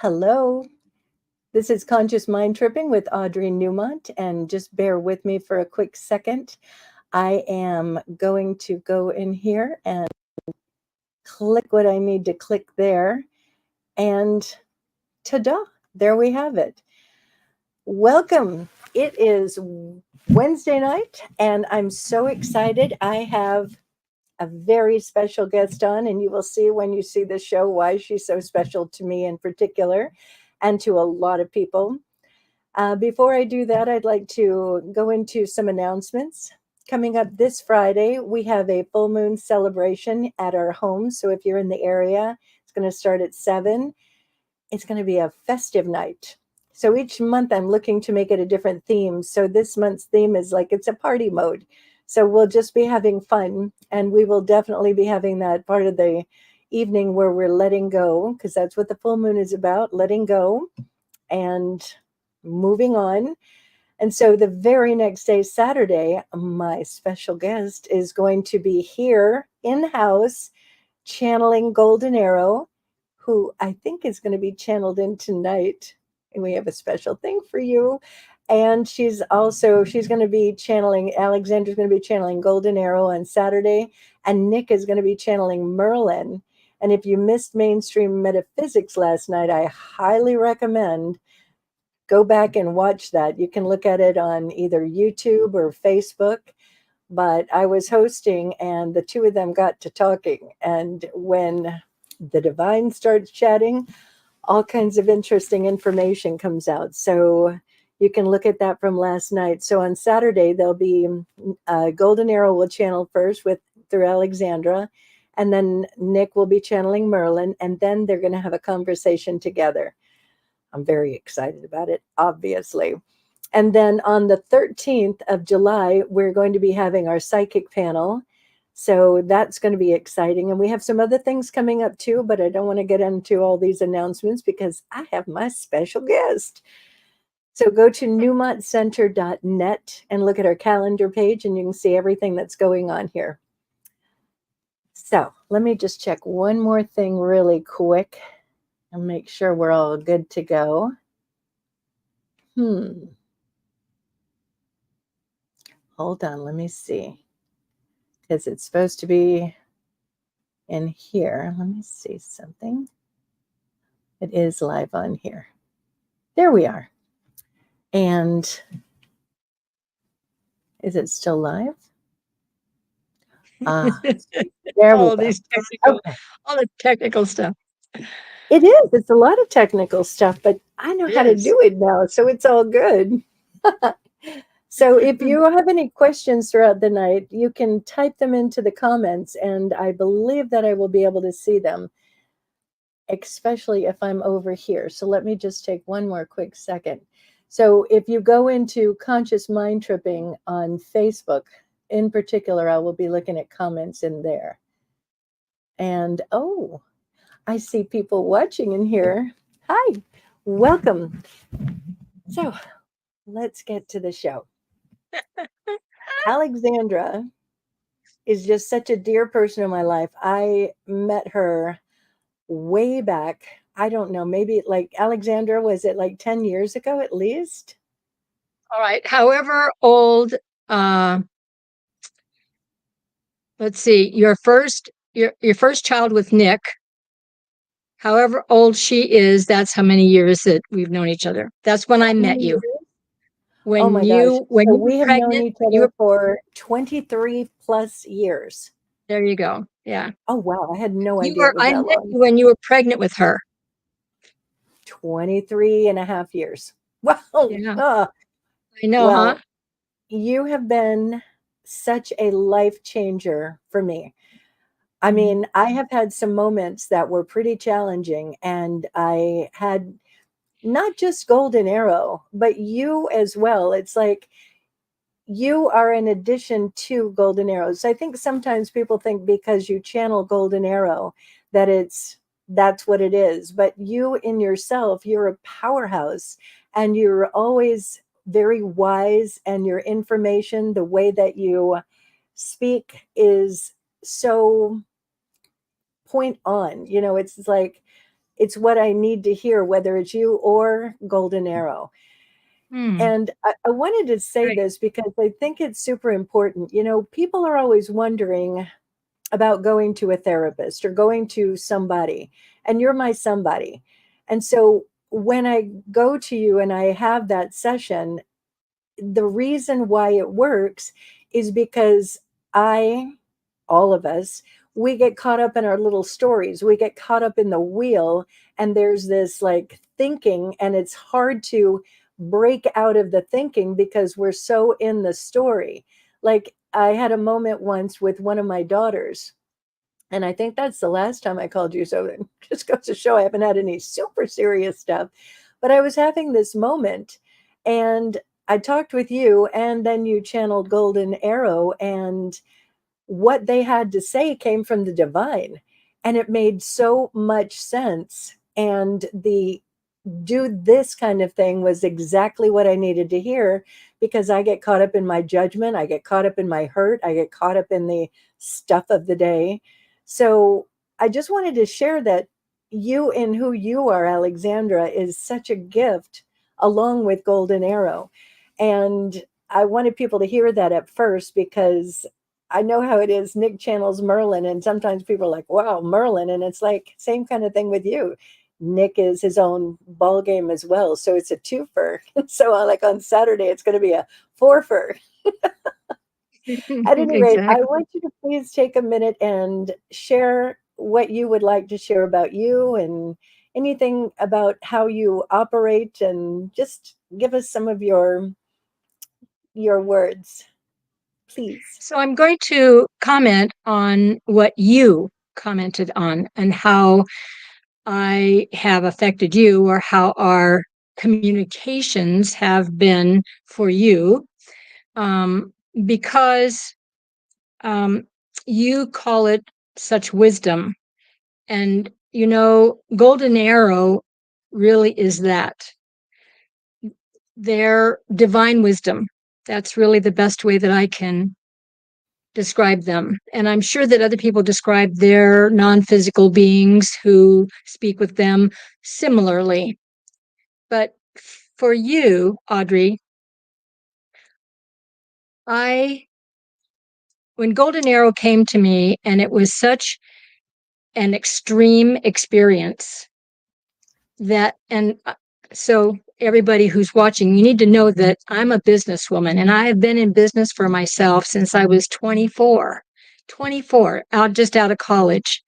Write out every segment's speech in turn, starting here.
Hello, this is Conscious Mind Tripping with Audrey Newmont, and just bear with me for a quick second. I am going to go in here and click what I need to click there, and ta-da, there we have it. Welcome. It is Wednesday night, and I'm so excited. I have a very special guest on, and you will see when you see the show why she's so special to me in particular and to a lot of people. Before I do that, I'd like to go into some announcements. Coming up this Friday, we have a full moon celebration at our home. So if you're in the area, it's going to start at 7. It's going to be a festive night. So each month I'm looking to make it a different theme. So this month's theme is like it's a party mode. So we'll just be having fun, and we will definitely be having that part of the evening where we're letting go, because that's what the full moon is about, letting go and moving on. And so the very next day, Saturday, my special guest is going to be here in house channeling Golden Arrow, who I think is going to be channeled in tonight. And we have a special thing for you. And she's going to be channeling, Alexandra's going to be channeling Golden Arrow on Saturday, and Nick is going to be channeling Merlin. And if you missed mainstream metaphysics last night, I highly recommend go back and watch that. You can look at it on either YouTube or Facebook. But I was hosting, and the two of them got to talking. And when the divine starts chatting, all kinds of interesting information comes out. So you can look at that from last night. So on Saturday, there'll be Golden Arrow will channel first through Alexandra, and then Nick will be channeling Merlin, and then they're going to have a conversation together. I'm very excited about it, obviously. And then on the 13th of July, we're going to be having our psychic panel. So that's going to be exciting. And we have some other things coming up too, but I don't want to get into all these announcements because I have my special guest. So go to newmontcenter.net and look at our calendar page, and you can see everything that's going on here. So let me just check one more thing really quick and make sure we're all good to go. Hold on, let me see. Because it's supposed to be in here. Let me see something. It is live on here. There we are. And is it still live? There we go. All the technical stuff. It is. It's a lot of technical stuff, but I know how to do it now, so it's all good. So if you have any questions throughout the night, you can type them into the comments, and I believe that I will be able to see them, especially if I'm over here. So let me just take one more quick second. So if you go into Conscious Mind Tripping on Facebook, in particular, I will be looking at comments in there. And oh, I see people watching in here. Hi, welcome. So let's get to the show. Alexandra is just such a dear person in my life. I met her way back. I don't know, maybe like Alexandra, was it like 10 years ago at least? All right. However old, let's see, your first child with Nick, however old she is, that's how many years that we've known each other. That's when I met you. Oh my gosh. So we have known each other for 23 plus years. There you go. Yeah. Oh, wow. I had no idea it was I that met long. you when you were pregnant with her. 23 and a half years. Wow. Yeah. I know, well, huh? You have been such a life changer for me. I mean, I have had some moments that were pretty challenging, and I had not just Golden Arrow, but you as well. It's like you are an addition to Golden Arrows. I think sometimes people think because you channel Golden Arrow that that's what it is. But you in yourself, you're a powerhouse, and you're always very wise, and your information, the way that you speak is so point on. It's like it's what I need to hear, whether it's you or Golden Arrow. Hmm. And I wanted to say Right. this because I think it's super important. You know, people are always wondering about going to a therapist or going to somebody, and you're my somebody. And so when I go to you and I have that session, the reason why it works is because I, all of us, we get caught up in our little stories. We get caught up in the wheel, and there's this like thinking, and it's hard to break out of the thinking because we're so in the story. Like, I had a moment once with one of my daughters, and I think that's the last time I called you. So it just goes to show I haven't had any super serious stuff. But I was having this moment, and I talked with you, and then you channeled Golden Arrow, and what they had to say came from the divine. And it made so much sense. And the do this kind of thing was exactly what I needed to hear, because I get caught up in my judgment. I get caught up in my hurt. I get caught up in the stuff of the day. So I just wanted to share that you and who you are, Alexandra, is such a gift along with Golden Arrow. And I wanted people to hear that at first, because I know how it is. Nick channels Merlin, and sometimes people are like, wow, Merlin. And it's like, same kind of thing with you. Nick is his own ball game as well. So it's a twofer. So like on Saturday, it's going to be a fourfer. At any rate, I Exactly. want you to please take a minute and share what you would like to share about you, and anything about how you operate, and just give us some of your words, please. So I'm going to comment on what you commented on and how I have affected you, or how our communications have been for you, um, because um, you call it such wisdom. And, Golden Arrow really is that. Their divine wisdom. That's really the best way that I can describe them. And I'm sure that other people describe their non physical beings who speak with them similarly. But for you, Audrey, I, when Golden Arrow came to me, and it was such an extreme experience and so everybody who's watching, you need to know that I'm a businesswoman, and I have been in business for myself since I was 24, out of college.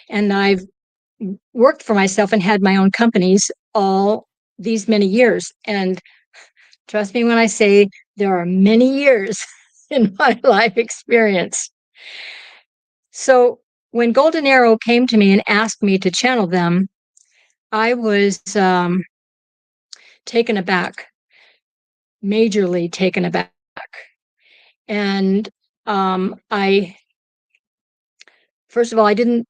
And I've worked for myself and had my own companies all these many years. And trust me when I say there are many years in my life experience. So when Golden Arrow came to me and asked me to channel them, I was taken aback, majorly taken aback. And I, first of all, I didn't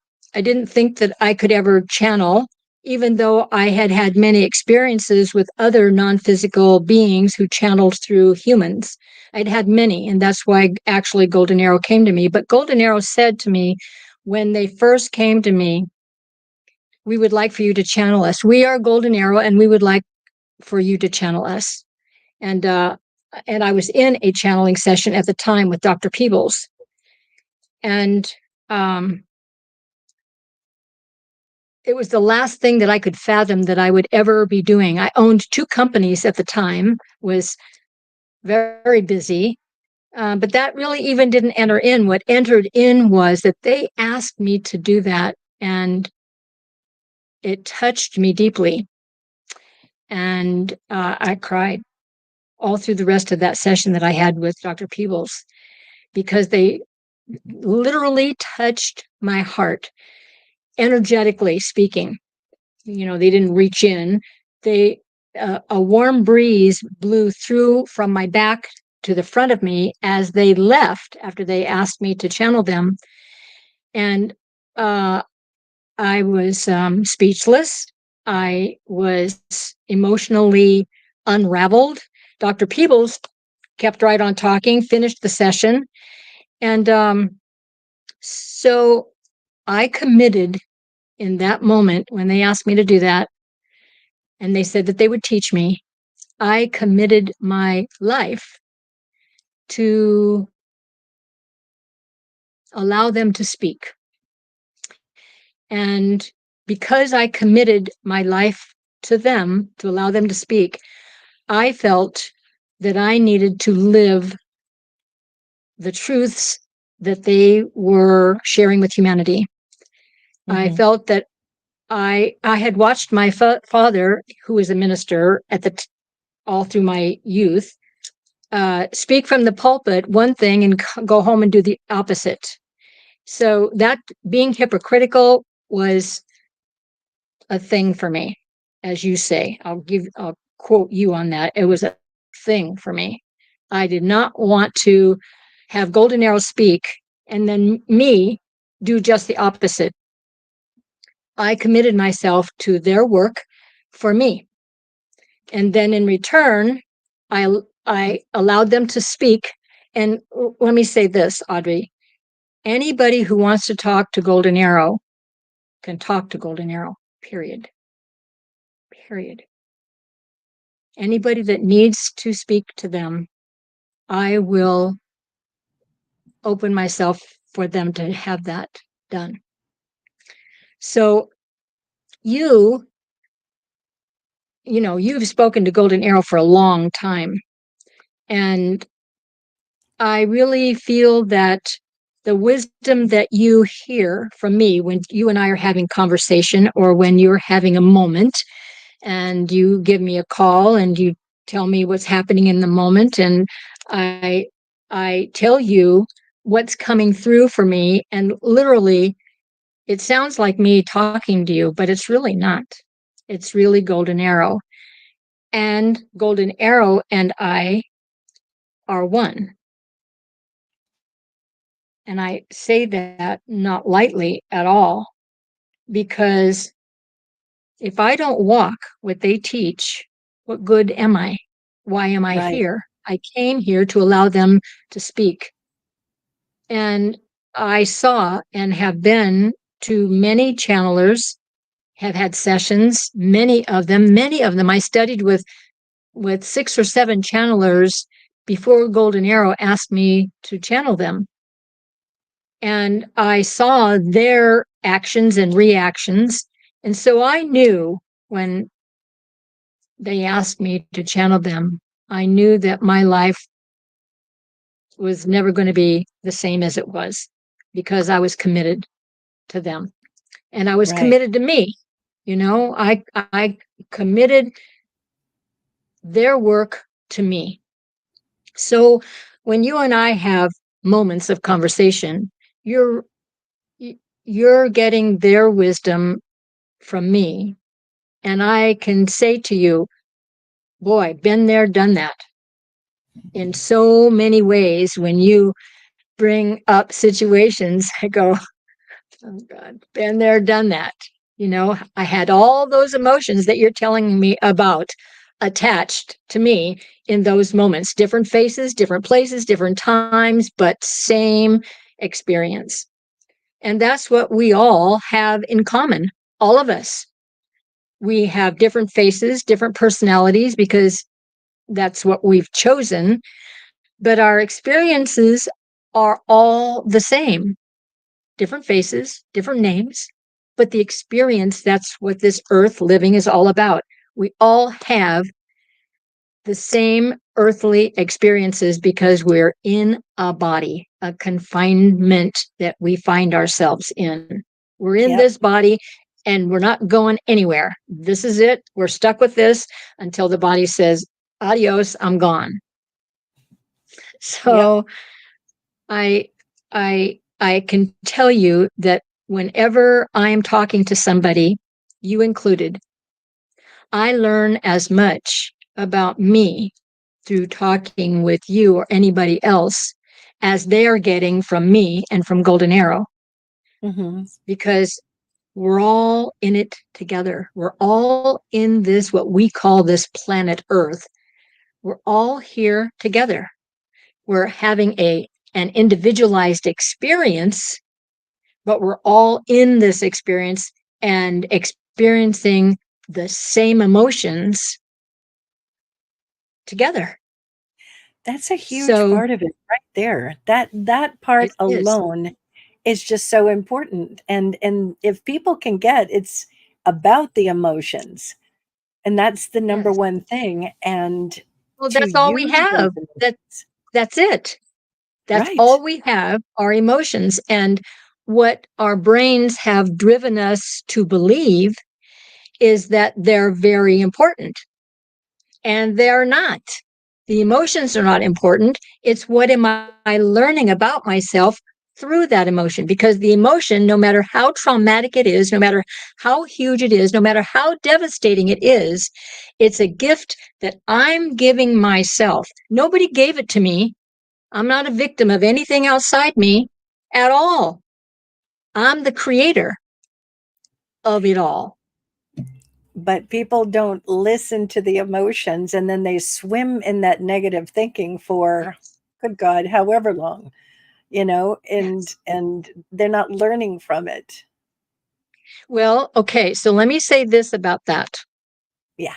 think that I could ever channel, even though I had had many experiences with other non-physical beings who channeled through humans. I'd had many, and that's why actually Golden Arrow came to me. But Golden Arrow said to me when they first came to me, we would like for you to channel us. We are Golden Arrow, and we would like for you to channel us. And I was in a channeling session at the time with Dr. Peebles. And it was the last thing that I could fathom that I would ever be doing. I owned two companies at the time, was very busy, but that really even didn't enter in. What entered in was that they asked me to do that, and it touched me deeply. And I cried all through the rest of that session that I had with Dr. Peebles, because they literally touched my heart, energetically speaking. They didn't reach in. They A warm breeze blew through from my back to the front of me as they left after they asked me to channel them. And I was speechless. I was emotionally unraveled. Dr. Peebles kept right on talking, finished the session. And so I committed in that moment when they asked me to do that, and they said that they would teach me, I committed my life to allow them to speak. And because I committed my life to them, to allow them to speak, I felt that I needed to live the truths that they were sharing with humanity. I felt that I had watched my father, who was a minister all through my youth, speak from the pulpit one thing and go home and do the opposite. So that being hypocritical was a thing for me, as you say. I'll quote you on that. It was a thing for me. I did not want to have Golden Arrow speak and then me do just the opposite. I committed myself to their work for me. And then in return, I allowed them to speak. And let me say this, Audrey, anybody who wants to talk to Golden Arrow can talk to Golden Arrow, period. Period. Anybody that needs to speak to them, I will open myself for them to have that done. So you've spoken to Golden Arrow for a long time. And I really feel that the wisdom that you hear from me when you and I are having conversation, or when you're having a moment and you give me a call and you tell me what's happening in the moment, and I tell you what's coming through for me, and literally it sounds like me talking to you, but it's really not. It's really Golden Arrow. And Golden Arrow and I are one. And I say that not lightly at all, because if I don't walk what they teach, what good am I? Why am I Right. here? I came here to allow them to speak. And I saw and have been to many channelers, have had sessions, many of them. I studied with 6 or 7 channelers before Golden Arrow asked me to channel them. And I saw their actions and reactions. And so I knew when they asked me to channel them, I knew that my life was never going to be the same as it was, because I was committed to them. And I was Right. committed to me. I committed their work to me. So when you and I have moments of conversation, you're getting their wisdom from me. And I can say to you, boy, been there, done that in so many ways. When you bring up situations, I go, oh God, been there, done that. I had all those emotions that you're telling me about attached to me in those moments, different faces, different places, different times, but same experience. And that's what we all have in common, all of us. We have different faces, different personalities, because that's what we've chosen, but our experiences are all the same. Different faces, different names, but the experience, that's what this earth living is all about. We all have the same earthly experiences because we're in a body, a confinement that we find ourselves in. We're in Yep. this body and we're not going anywhere. This is it. We're stuck with this until the body says, adios, I'm gone. So Yep. I can tell you that whenever I am talking to somebody, you included, I learn as much about me through talking with you or anybody else as they are getting from me and from Golden Arrow, because we're all in it together. We're all in this, what we call this planet Earth. We're all here together. We're having an individualized experience, but we're all in this experience and experiencing the same emotions together. That's a huge So part of it right there. That part it is. alone is just so important. And if people can get it's about the emotions. And that's the number Yes. one thing. And Well, to that's all we use those have. That emotions. that's it. That's Right. all we have are emotions. And what our brains have driven us to believe is that they're very important. And they're not. The emotions are not important. It's what am I learning about myself through that emotion? Because the emotion, no matter how traumatic it is, no matter how huge it is, no matter how devastating it is, it's a gift that I'm giving myself. Nobody gave it to me. I'm not a victim of anything outside me at all. I'm the creator of it all. But people don't listen to the emotions and then they swim in that negative thinking for Yes. good God, however long, and Yes. they're not learning from it. Well, okay, so let me say this about that. Yeah.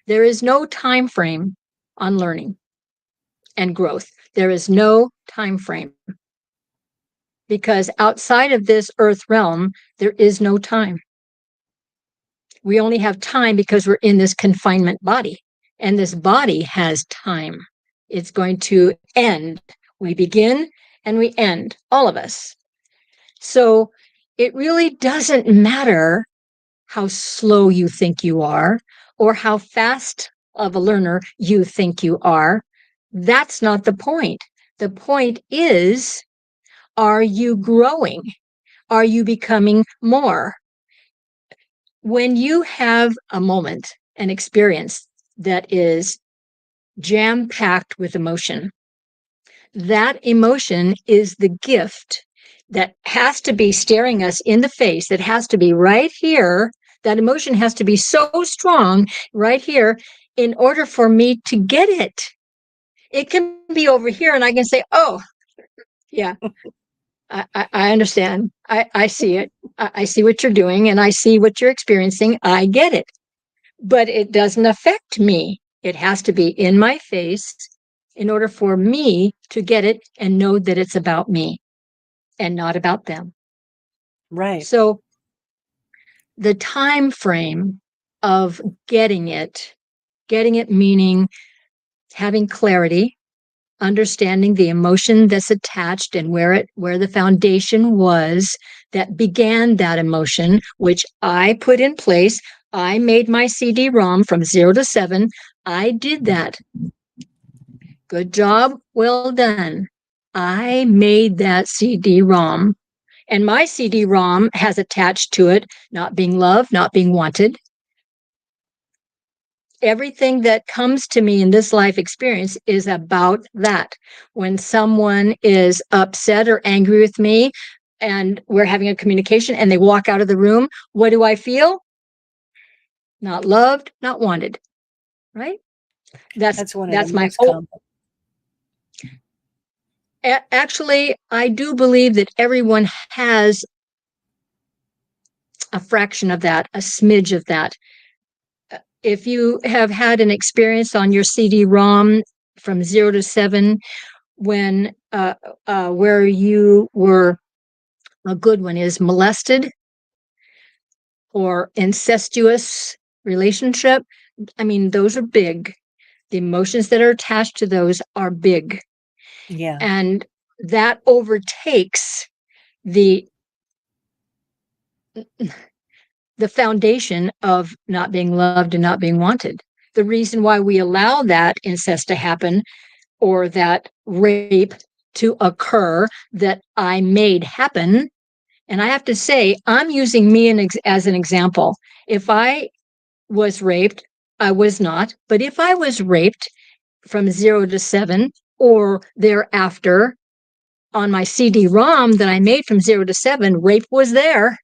There is no time frame on learning and growth. There is no time frame because outside of this earth realm, there is no time. We only have time because we're in this confinement body, and this body has time. It's going to end. We begin and we end, all of us. So it really doesn't matter how slow you think you are or how fast of a learner you think you are. That's not the point. The point is, are you growing? Are you becoming more? When you have a moment, an experience that is jam packed with emotion, that emotion is the gift that has to be staring us in the face, that has to be right here. That emotion has to be so strong right here in order for me to get it. It can be over here, and I can say, oh, yeah, I understand. I see it. I see what you're doing, and I see what you're experiencing. I get it. But it doesn't affect me. It has to be in my face in order for me to get it and know that it's about me and not about them. Right. So the time frame of getting it meaning having clarity, understanding the emotion that's attached and where the foundation was that began that emotion, which I put in place. I made my CD-ROM from 0 to 7. I did that. Good job. Well done. I made that CD-ROM, and my CD-ROM has attached to it not being loved, not being wanted. Everything that comes to me in this life experience is about that. When someone is upset or angry with me and we're having a communication and they walk out of the room, what do I feel? Not loved, not wanted, right? That's That's one of the that's my most whole. common. Actually, I do believe that everyone has a fraction of that, a smidge of that. If you have had an experience on your CD-ROM from 0 to 7, when where you were, a good one is molested or incestuous relationship. I mean, those are big. The emotions that are attached to those are big, Yeah. and that overtakes the the foundation of not being loved and not being wanted. The reason why we allow that incest to happen or that rape to occur that I made happen. And I have to say, I'm using me as an example. If I was raped, I was not. But if I was raped from 0 to 7 or thereafter on my CD-ROM that I made from 0 to 7, rape was there.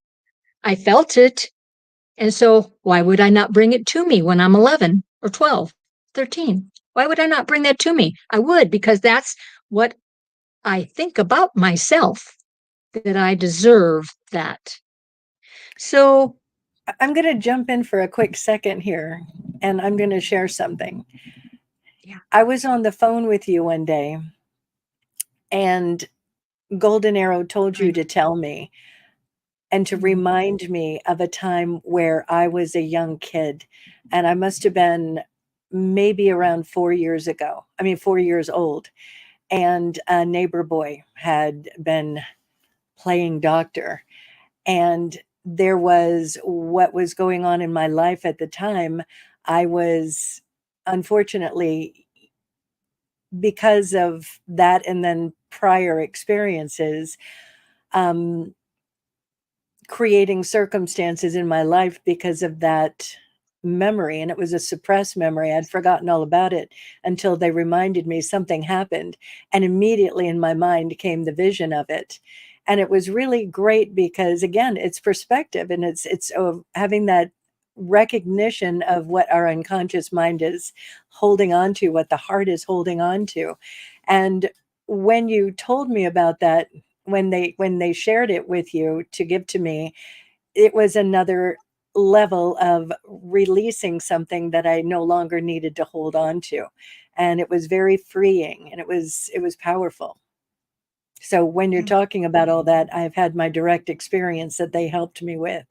I felt it. And so why would I not bring it to me when I'm 11 or 12, 13? Why would I not bring that to me? I would, because that's what I think about myself, that I deserve that. So, I'm going to jump in for a quick second here, and I'm going to share something. yeah. I was on the phone with you one day, and Golden Arrow told you Right. to tell me and to Mhm. remind me of a time where I was a young kid, and I must have been maybe around 4 years ago. I mean, 4 years old. And a neighbor boy had been playing doctor. And there was what was going on in my life at the time. I was unfortunately, because of that and then prior experiences, um, creating circumstances in my life because of that memory. And it was a suppressed memory. I'd forgotten all about it until they reminded me something happened. And immediately in my mind came the vision of it. And it was really great because again, it's perspective, and it's having that recognition of what our unconscious mind is holding on to, what the heart is holding on to. And when you told me about that, when they shared it with you to give to me, it was another level of releasing something that I no longer needed to hold on to. And it was very freeing, and it was powerful. So when you're Yeah. talking about all that, I've had my direct experience that they helped me with.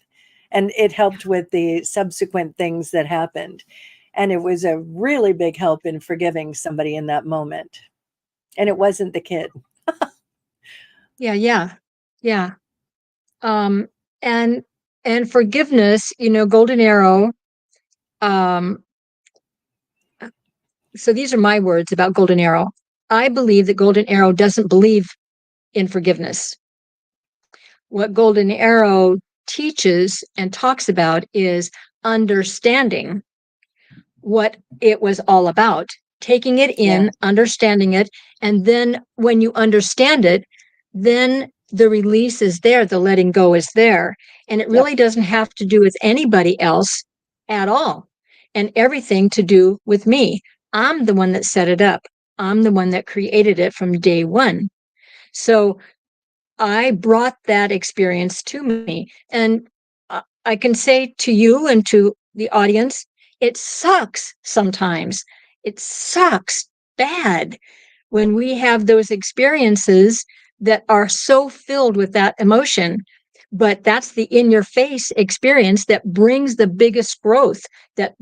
And it Yeah. helped with the subsequent things that happened. And it was a really big help in forgiving somebody in that moment. And it wasn't the kid. Yeah. Yeah. Yeah. Um, and and forgiveness, Golden Arrow. Um, so these are my words about Golden Arrow. I believe that Golden Arrow doesn't believe in forgiveness. What Golden Arrow teaches and talks about is understanding what it was all about, taking it Yeah. in, understanding it. And then when you understand it, then the release is there, the letting go is there. And it Yep. really doesn't have to do with anybody else at all, and everything to do with me. I'm the one that set it up, I'm the one that created it from day one. So I brought that experience to me. And I can say to you and to the audience, it sucks sometimes. It sucks bad when we have those experiences that are so filled with that emotion. But that's the in your face experience that brings the biggest growth, that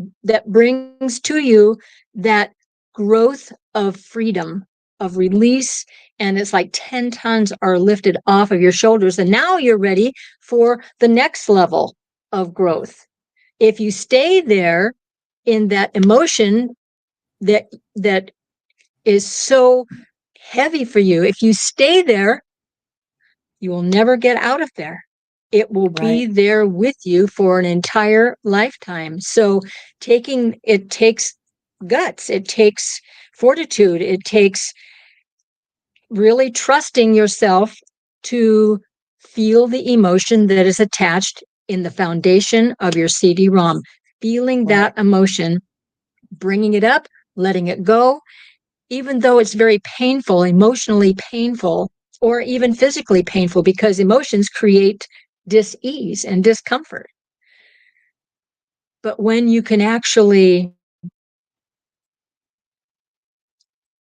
brings to you that growth of freedom, of release, and it's like 10 tons are lifted off of your shoulders, and now you're ready for the next level of growth. If you stay there in that emotion that that is so heavy for you, if you stay there, you will never get out of there. It will Right. be there with you for an entire lifetime. So taking it takes guts, it takes fortitude, it takes really trusting yourself to feel the emotion that is attached in the foundation of your CD-ROM, feeling Right. that emotion, bringing it up, letting it go, even though it's very painful, emotionally painful, or even physically painful, because emotions create dis-ease and discomfort. But when you can actually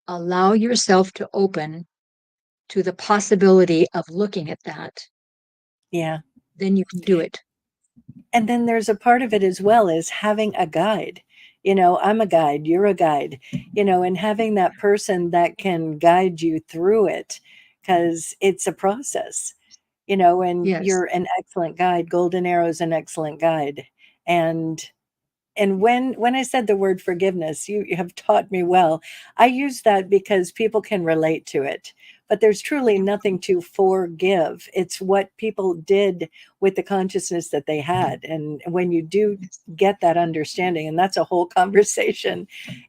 allow yourself to open to the possibility of looking at that, Yeah. then you can do it. And then there's a part of it as well is having a guide. I'm a guide, you're a guide, and having that person that can guide you through it, because it's a process, and Yes. you're an excellent guide. Golden Arrow's an excellent guide. And when I said the word forgiveness, you have taught me well. I use that because people can relate to it. But there's truly Yeah. nothing to forgive. It's what people did with the consciousness that they had. And when you do Yes. get that understanding, and that's a whole conversation,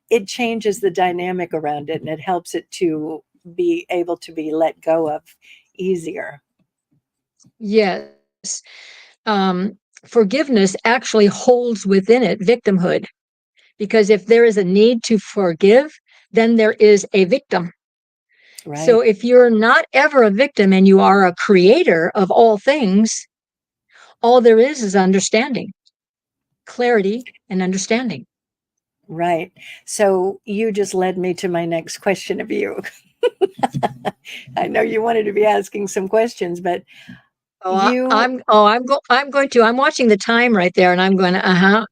it changes the dynamic around it, and it helps it to be able to be let go of easier. Yes. Forgiveness actually holds within it victimhood, because if there is a need to forgive, then there is a victim. So Right. if you're not ever a victim and you are a creator of all things, all there is understanding, clarity, and understanding. Right. So you just led me to my next question of you. I know you wanted to be asking some questions, but you, I'm watching the time right there, and I'm going to,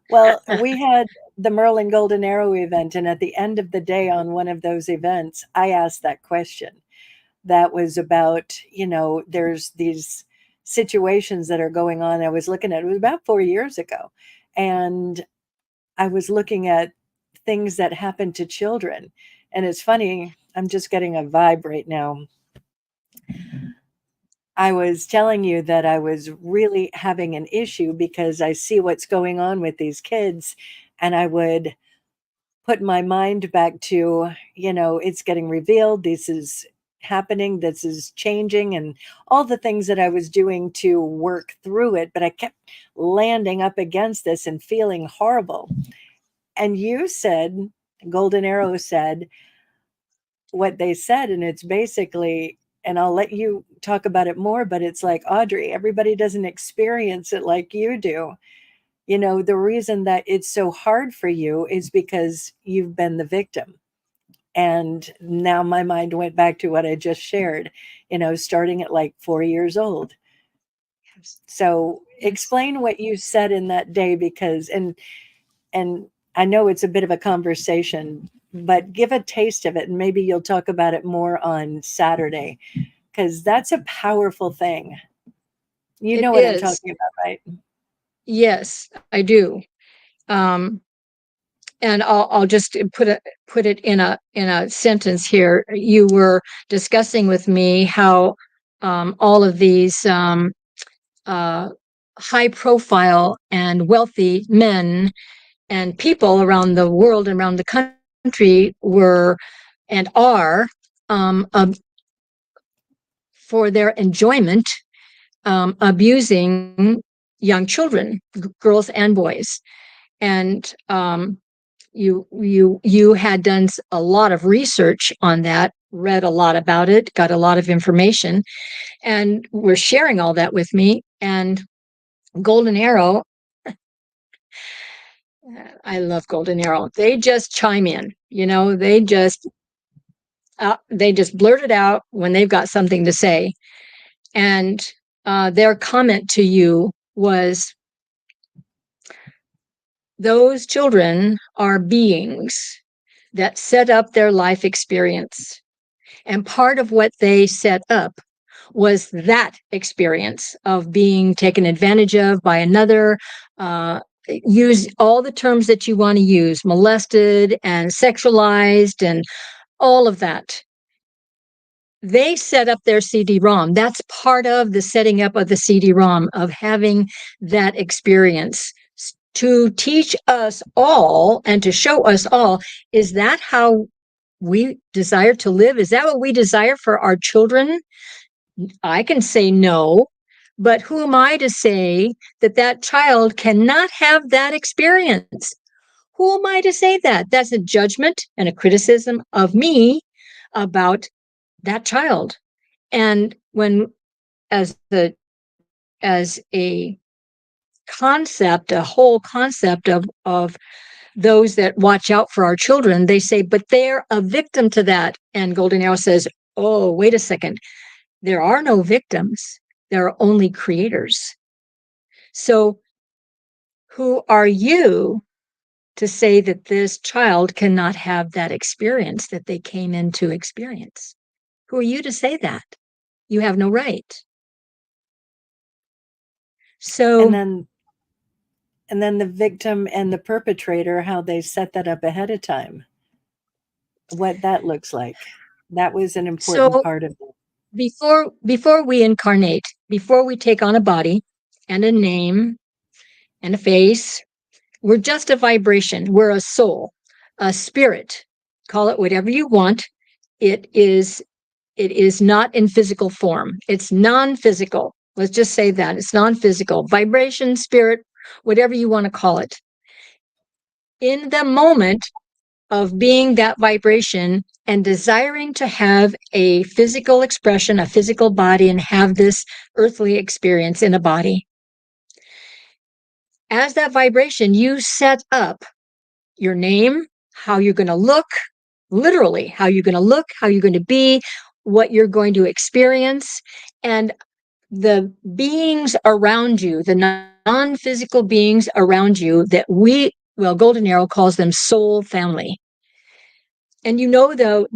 well, we had the Merlin Golden Arrow event, and at the end of the day on one of those events, I asked that question. That was about, there's these situations that are going on. I was looking at it was about 4 years ago. And I was looking at things that happen to children. And it's funny, I'm just getting a vibe right now. I was telling you that I was really having an issue because I see what's going on with these kids, and I would put my mind back to, it's getting revealed, this is happening, this is changing, and all the things that I was doing to work through it, but I kept landing up against this and feeling horrible. And you said, Golden Arrow said what they said, and it's basically, and I'll let you talk about it more, but it's like, Audrey, everybody doesn't experience it like you do. The reason that it's so hard for you is because you've been the victim. And now my mind went back to what I just shared, starting at like 4 years old. So yes, explain what you said in that day, because, and I know it's a bit of a conversation, but give a taste of it and maybe you'll talk about it more on Saturday, because that's a powerful thing. You it know what I'm is. talking about, right? Yes, I do. Um, and I'll just put it in a sentence here. You were discussing with me how all of these uh, high profile and wealthy men and people around the world and around the country were and are for their enjoyment abusing young children, girls and boys. And you had done a lot of research on that, read a lot about it, got a lot of information, and were sharing all that with me. And Golden Arrow, I love Golden Arrow. They just chime in, they just blurt it out when they've got something to say. And their comment to you was, those children are beings that set up their life experience. And part of what they set up was that experience of being taken advantage of by another. Use all the terms that you want to use, molested and sexualized and all of that. They set up their CD-ROM. That's part of the setting up of the CD-ROM, of having that experience to teach us all and to show us all, is that how we desire to live? Is that what we desire for our children? I can say no, but who am I to say that that child cannot have that experience? Who am I to say that? That's a judgment and a criticism of me about that child. And when, as a concept, a whole concept of those that watch out for our children, they say, but they're a victim to that. And Golden Arrow says, oh, wait a second. There are no victims. There are only creators. So who are you to say that this child cannot have that experience that they came in to experience? Who are you to say that? You have no right. And So, then and then the victim and the perpetrator, how they set that up ahead of time, what that looks like. That was an important so part of it. before we incarnate, before we take on a body and a name and a face, we're just a vibration. We're a soul, a spirit. Call it whatever you want. It is not in physical form. It's non-physical. Let's just say that it's non-physical. Vibration, spirit, whatever you want to call it. In the moment, of being that vibration and desiring to have a physical expression, a physical body, and have this earthly experience in a body. As that vibration, you set up your name, how you're going to look, literally, how you're going to look, how you're going to be, what you're going to experience, and the beings around you, the non-physical beings around you that Golden Arrow calls them soul family. And you know, though,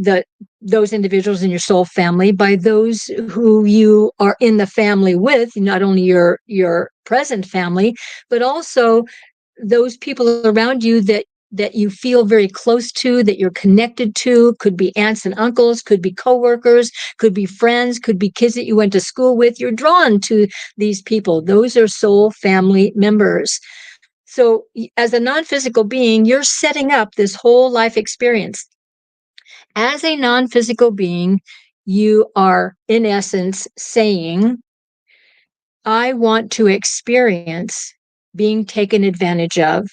those individuals in your soul family by those who you are in the family with, not only your present family, but also those people around you that you feel very close to, that you're connected to. Could be aunts and uncles, could be coworkers, could be friends, could be kids that you went to school with. You're drawn to these people. Those are soul family members. So as a non-physical being, you're setting up this whole life experience. As a non-physical being, you are, in essence, saying, I want to experience being taken advantage of.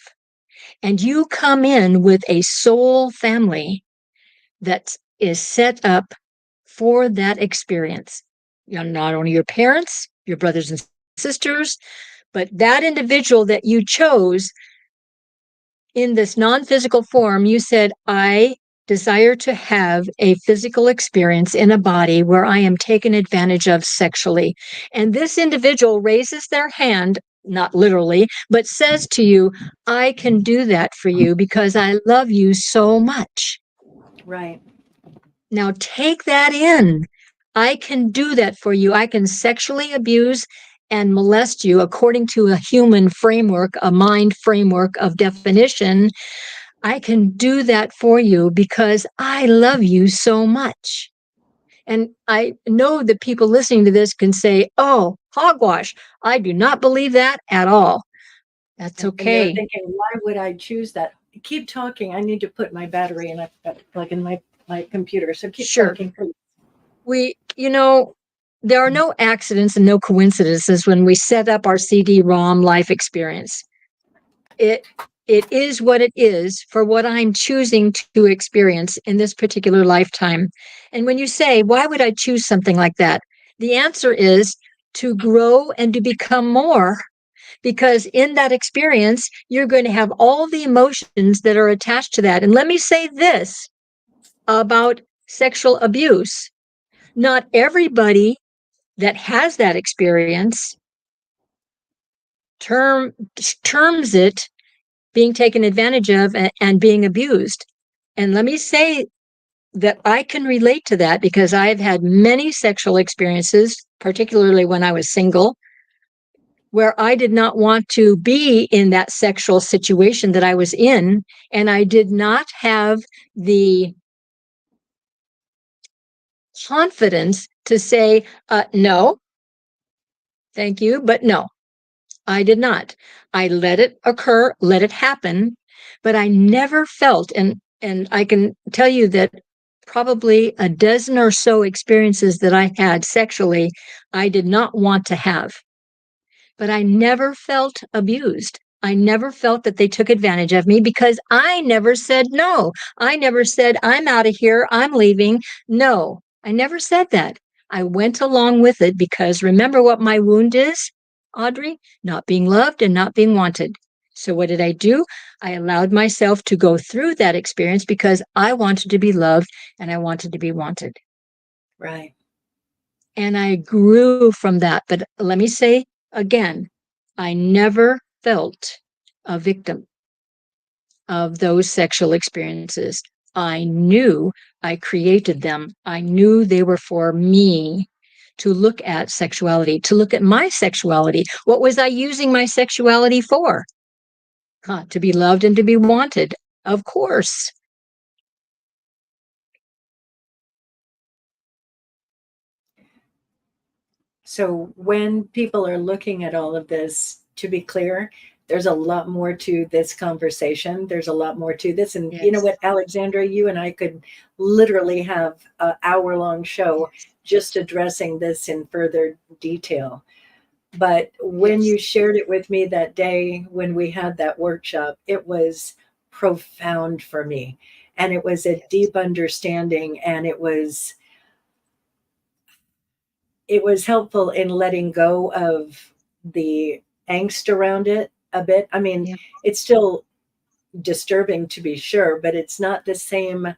And you come in with a soul family that is set up for that experience. You know, not only your parents, your brothers and sisters, but that individual that you chose in this non-physical form. You said, I desire to have a physical experience in a body where I am taken advantage of sexually. And this individual raises their hand, not literally, but says to you, I can do that for you because I love you so much. Right. Now take that in. I can do that for you. I can sexually abuse and molest you according to a human framework, a mind framework of definition. I can do that for you because I love you so much. And I know that people listening to this can say, oh, hogwash. I do not believe that at all. That's And they're okay. thinking, why would I choose that? Keep talking. I need to put my battery and I've got to plug in my computer. So keep Sure. talking, please. There are no accidents and no coincidences when we set up our CD-ROM life experience. It is what it is for what I'm choosing to experience in this particular lifetime. And when you say, why would I choose something like that? The answer is to grow and to become more. Because in that experience, you're going to have all the emotions that are attached to that. And let me say this about sexual abuse. Not everybody that has that experience terms it being taken advantage of and being abused. And let me say that I can relate to that because I've had many sexual experiences, particularly when I was single, where I did not want to be in that sexual situation that I was in. And I did not have the confidence to say, no, thank you, but no. I did not. I let it occur, let it happen, but I never felt, and I can tell you that probably a dozen or so experiences that I had sexually, I did not want to have. But I never felt abused. I never felt that they took advantage of me because I never said no. I never said, I'm out of here, I'm leaving. No, I never said that. I went along with it because remember what my wound is, Audrey? Not being loved and not being wanted. So what did I do? I allowed myself to go through that experience because I wanted to be loved and I wanted to be wanted. Right. And I grew from that. But let me say again, I never felt a victim of those sexual experiences. I knew I created them. I knew they were for me to look at sexuality, to look at my sexuality. What was I using my sexuality for? To be loved and to be wanted, of course. So when people are looking at all of this, to be clear, there's a lot more to this conversation. There's a lot more to this. And you know Yes. what, Alexandra, you and I could literally have an hour-long show Yes. just addressing this in further detail. But when Yes. you shared it with me that day when we had that workshop, it was profound for me. And it was a deep understanding, and it was helpful in letting go of the angst around it a bit. I mean, Yeah. it's still disturbing to be sure, but it's not the same.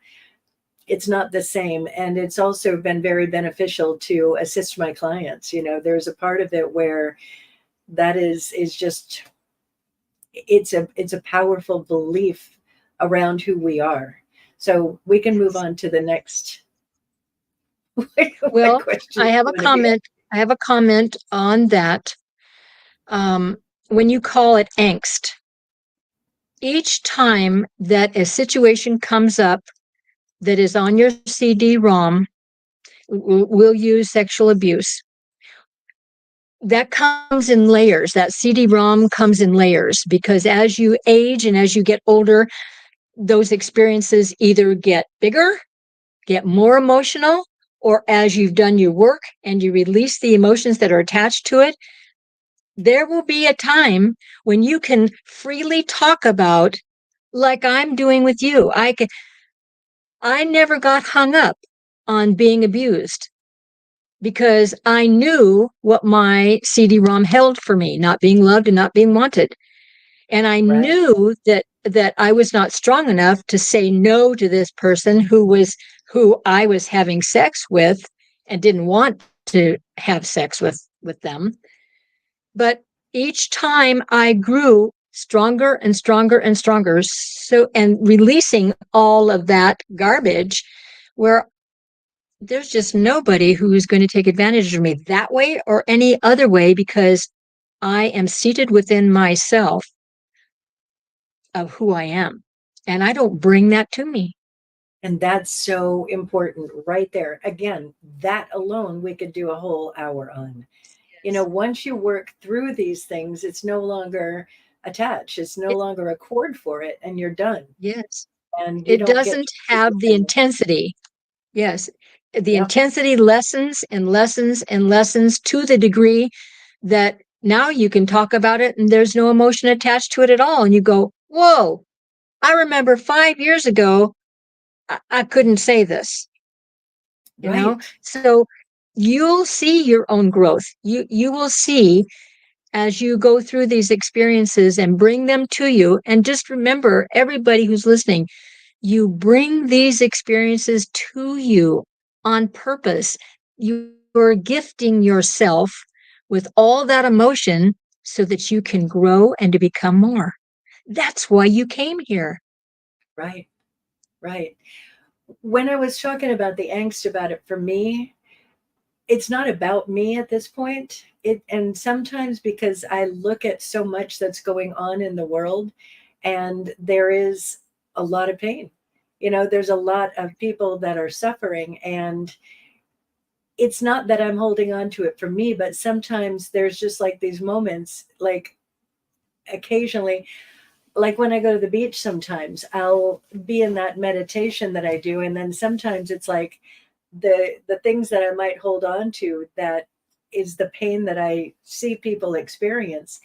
It's not the same. And it's also been very beneficial to assist my clients. There's a part of it where that is just, it's a powerful belief around who we are. So we can move Yes. on to the next. What Well, question I do have you a want to be? comment. I have a comment on that. Um, when you call it angst, each time that a situation comes up that is on your CD-ROM, we'll use sexual abuse. That comes in layers. That CD-ROM comes in layers because as you age and as you get older, those experiences either get bigger, get more emotional, or as you've done your work and you release the emotions that are attached to it, there will be a time when you can freely talk about, like I'm doing with you. I never got hung up on being abused because I knew what my CD-ROM held for me, not being loved and not being wanted. And I Right, knew that I was not strong enough to say no to this person who I was having sex with and didn't want to have sex with them. But each time I grew stronger and stronger and stronger, so and releasing all of that garbage where there's just nobody who's going to take advantage of me that way or any other way because I am seated within myself of who I am. And I don't bring that to me. and that's so important right there. Again, that alone we could do a whole hour on. Yes. Once you work through these things, it's no longer attached, it's no It, longer a cord for it, and you're done. yes. And you It don't get doesn't to have the intensity. Yes. The Yep, intensity lessens and lessens and lessens to the degree that now you can talk about it and there's no emotion attached to it at all. And you go, whoa, I remember 5 years ago, I couldn't say this, you know? right, So you'll see your own growth. You will see as you go through these experiences and bring them to you. And just remember, everybody who's listening, you bring these experiences to you on purpose. You're gifting yourself with all that emotion so that you can grow and to become more. That's why you came here. right, right. When I was talking about the angst about it, for me, it's not about me at this point. And sometimes because I look at so much that's going on in the world, and there is a lot of pain. There's a lot of people that are suffering, and it's not that I'm holding on to it for me, but sometimes there's just like these moments, like occasionally, like when I go to the beach, sometimes I'll be in that meditation that I do, and then sometimes it's like the things that I might hold on to, that is the pain that I see people experience.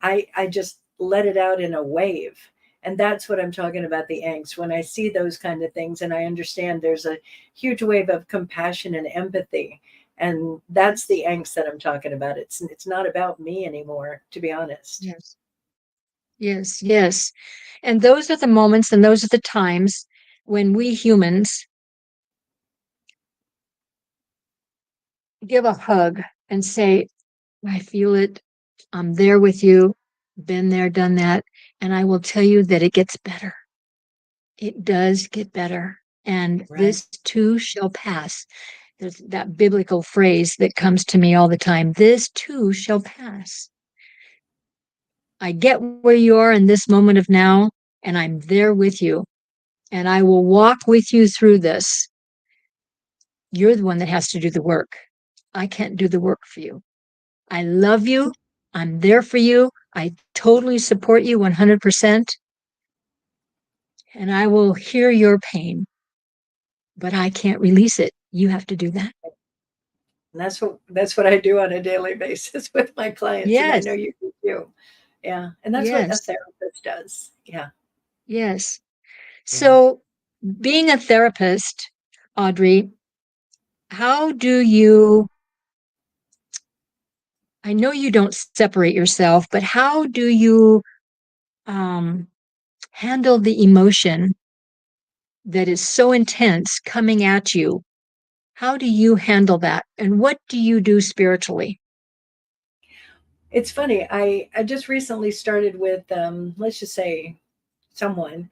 I just let it out in a wave. And that's what I'm talking about, the angst. When I see those kind of things and I understand there's a huge wave of compassion and empathy. And that's the angst that I'm talking about. It's not about me anymore, to be honest. Yes, yes, yes. And those are the moments and those are the times when we humans give a hug and say, I feel it. I'm there with you. Been there, done that. And I will tell you that it gets better. It does get better. And Right. this too shall pass. There's that biblical phrase that comes to me all the time. This too shall pass. I get where you are in this moment of now, and I'm there with you. And I will walk with you through this. You're the one that has to do the work. I can't do the work for you. I love you. I'm there for you. I totally support you 100%. And I will hear your pain, but I can't release it. You have to do that. And that's what I do on a daily basis with my clients. And I know Yes, you do too. Yeah. And that's what a yes, therapist does. Yeah. yes. Yeah. So being a therapist, Audrey, how do you, I know you don't separate yourself, but how do you um, handle the emotion that is so intense coming at you? How do you handle that? And what do you do spiritually? It's funny. I just recently started with, let's just say, someone,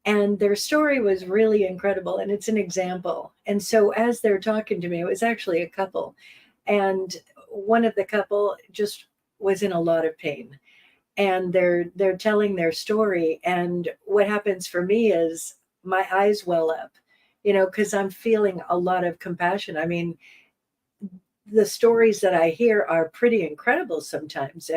and their story was really incredible. And it's an example. And so as they're talking to me, it was actually a couple. And one of the couple just was in a lot of pain. And they're telling their story. And what happens for me is my eyes well up, because I'm feeling a lot of compassion. I mean, the stories that I hear are pretty incredible sometimes,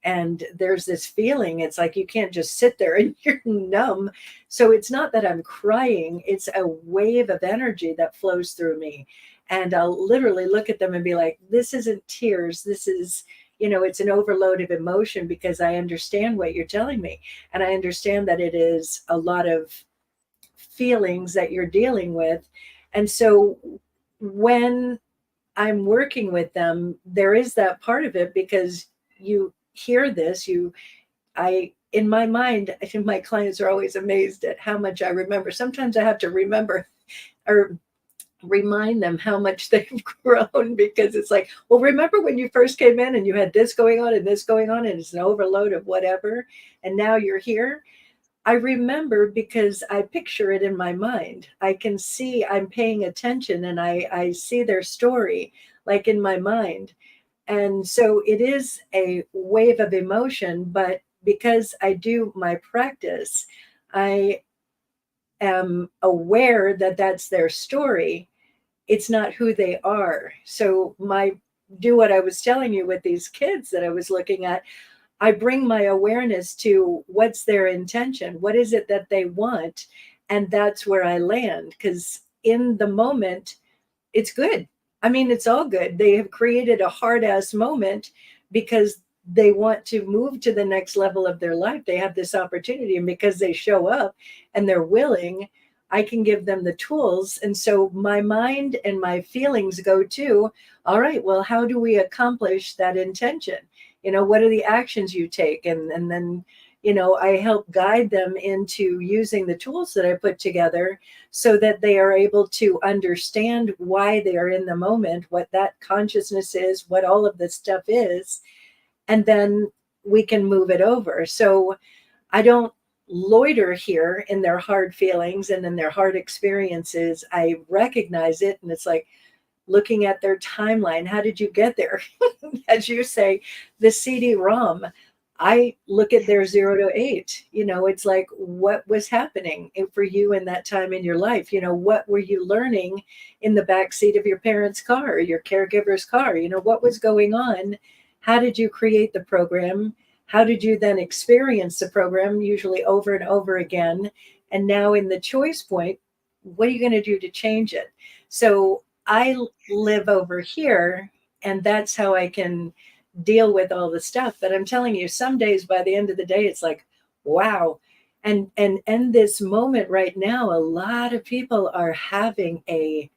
and there's this feeling, it's like you can't just sit there and you're numb. So it's not that I'm crying, it's a wave of energy that flows through me. And I'll literally look at them and be like, this isn't tears, this is, it's an overload of emotion, because I understand what you're telling me, and I understand that it is a lot of feelings that you're dealing with. And so when I'm working with them, there is that part of it, because you hear this, in my mind, I think my clients are always amazed at how much I remember. Sometimes I have to remember or remind them how much they've grown, because it's like, well, remember when you first came in and you had this going on and this going on, and it's an overload of whatever, and now you're here. I remember because I picture it in my mind. I can see I'm paying attention, and I see their story like in my mind. And so it is a wave of emotion, but because I do my practice, I am aware that that's their story. It's not who they are. So my do what I was telling you with these kids that I was looking at, I bring my awareness to what's their intention, what is it that they want, and that's where I land, because in the moment it's good. I mean, it's all good. They have created a hard ass moment because they want to move to the next level of their life. They have this opportunity, and because they show up and they're willing, I can give them the tools. And so my mind and my feelings go to, all right, well, how do we accomplish that intention? What are the actions you take? And then, I help guide them into using the tools that I put together, so that they are able to understand why they are in the moment, what that consciousness is, what all of this stuff is, and then we can move it over. So I don't loiter here in their hard feelings and in their hard experiences. I recognize it, and it's like looking at their timeline. How did you get there? As you say, the CD-ROM. I look at their 0 to 8. It's like, what was happening for you in that time in your life? What were you learning in the back seat of your parents' car, or your caregiver's car? What was going on? How did you create the program? How did you then experience the program, usually over and over again? And now in the choice point, what are you going to do to change it? So I live over here, and that's how I can deal with all the stuff. But I'm telling you, some days by the end of the day, it's like, wow. And this moment right now, a lot of people are having a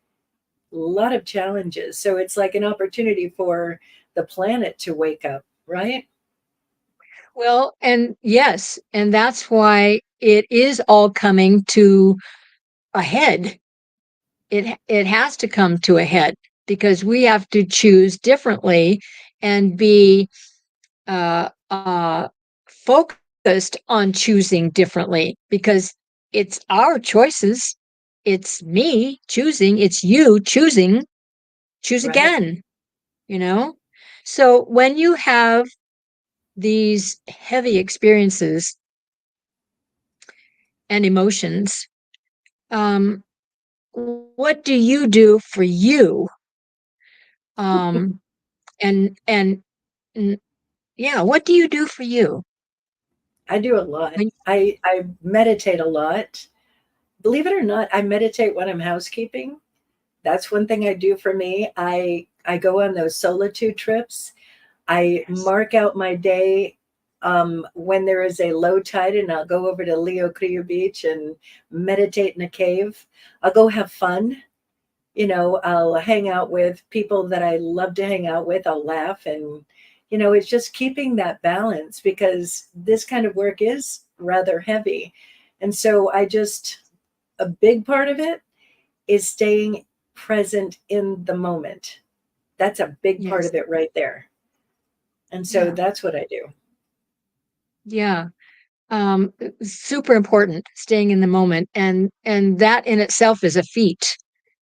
lot of challenges. So it's like an opportunity for the planet to wake up, right? Well, and yes, and that's why it is all coming to a head. It has to come to a head because we have to choose differently and be focused on choosing differently, because it's our choices. It's me choosing. It's you choosing. Choose Right. again. You know. So when you have these heavy experiences and emotions, um, what do you do for you? Um, and yeah, what do you do for you? I do a lot. When, I meditate a lot. Believe it or not, I meditate when I'm housekeeping. That's one thing I do for me. I go on those solitude trips. I yes. mark out my day when there is a low tide, and I'll go over to Leo Crio Beach and meditate in a cave. I'll go have fun. I'll hang out with people that I love to hang out with. I'll laugh, and it's just keeping that balance, because this kind of work is rather heavy. And so a big part of it is staying present in the moment. That's a big part Yes. of it right there. And so Yeah. that's what I do. Yeah. Super important, staying in the moment. And that in itself is a feat.